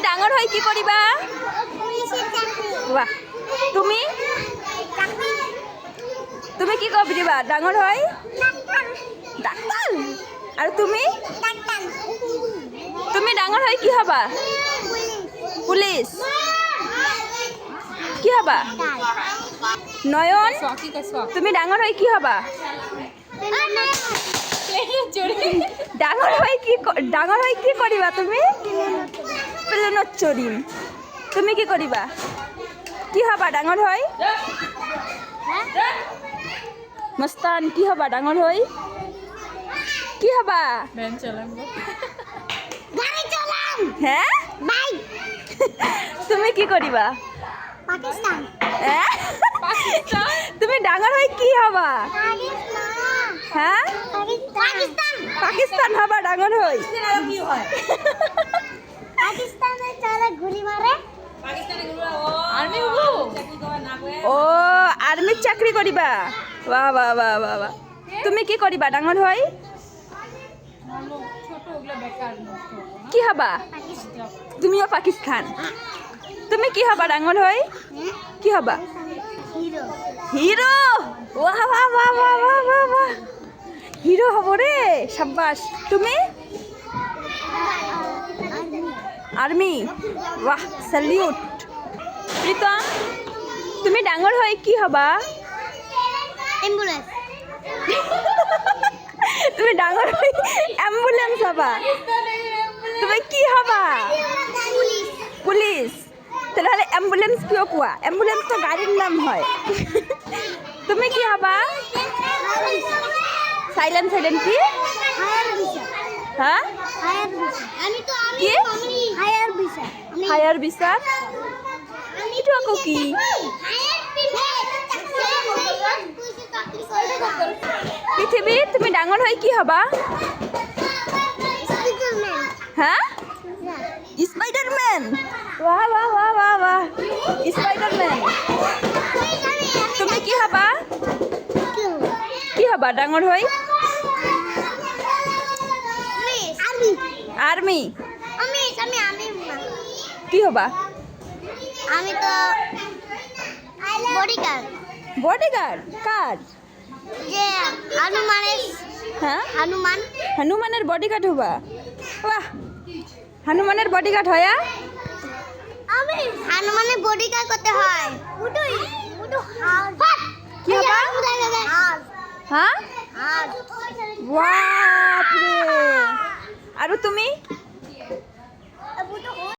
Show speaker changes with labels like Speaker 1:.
Speaker 1: ডাঙৰ হৈ কি কৰিবা? বাহ, তুমি তুমি কি কৰিবা ডাঙৰ হৈ? ডাক্তাৰ। আৰু তুমি তুমি ডাঙৰ হৈ কি হবা? পুলিচ। কি হবা? নয়ন তুমি ডাঙৰ হৈ কি হবা? ডাঙৰ হৈ কি কৰিবা তুমি? প্লেনত চঢ়িম। তুমি কি কৰিবা? কি হবা ডাঙৰ হৈ? মস্তান কি হবা ডাঙৰ হৈ? কি হবা? হে তুমি কি কৰিবা? তুমি ডাঙৰ হৈ কি হবা? হা পাকিস্তান হবা ডাঙৰ হৈ? ও আৰ্মিত চাকৰি কৰিবা? বাহ বাহ বাহ বাহ বাহ। তুমি কি কৰিবা ডাঙৰ হৈ? কি হবা? তুমিও পাকিস্তান। তুমি কি হবা ডাঙৰ হৈ? কি হবা? হিৰো। বাহ বাহ বাহ বাহ বাহ বাহ বাহ। হিৰো হব রে, সাব্বাস। তুমি? আর্মি। বাহ, স্যালিউট। প্রীতম তুমি ডাঙৰ হৈ কি হবা? তুমি ডাঙৰ হৈ এম্বুলেন্স হবা? তুমি কি হবা? পুলিচ। তাহলে এম্বুলেন্স কিয় কোৱা? এম্বুলেন্স তো গাড়ীৰ নাম হয়। তুমি কি হবা? সাইলেন্ট কি? হ্যাঁ কি? হায়ার বিচার। এটা আকৌ কি? পৃথিৱী তুমি ডাঙৰ হৈ কি হবা? হ্যাঁ স্পাইডারম্যান। বাহ বাহ বাহ বাহ বাহ, স্পাইডারম্যান। তুমি কি হবা? কি হবা ডাঙৰ হৈ? আর্মি। কি হবা?
Speaker 2: আমি তো বডিগার্ড।
Speaker 1: বডিগার্ড কার?
Speaker 2: যে হনুমানের।
Speaker 1: হ্যাঁ
Speaker 2: হনুমানের
Speaker 1: বডিগার্ড হবা? বাহ, হনুমানের বডিগার্ড হয়া?
Speaker 2: আমি হনুমানের বডিগার্ড করতে হয়।
Speaker 1: কি হবা? হ্যাঁ বাপরে। আৰু তুমি?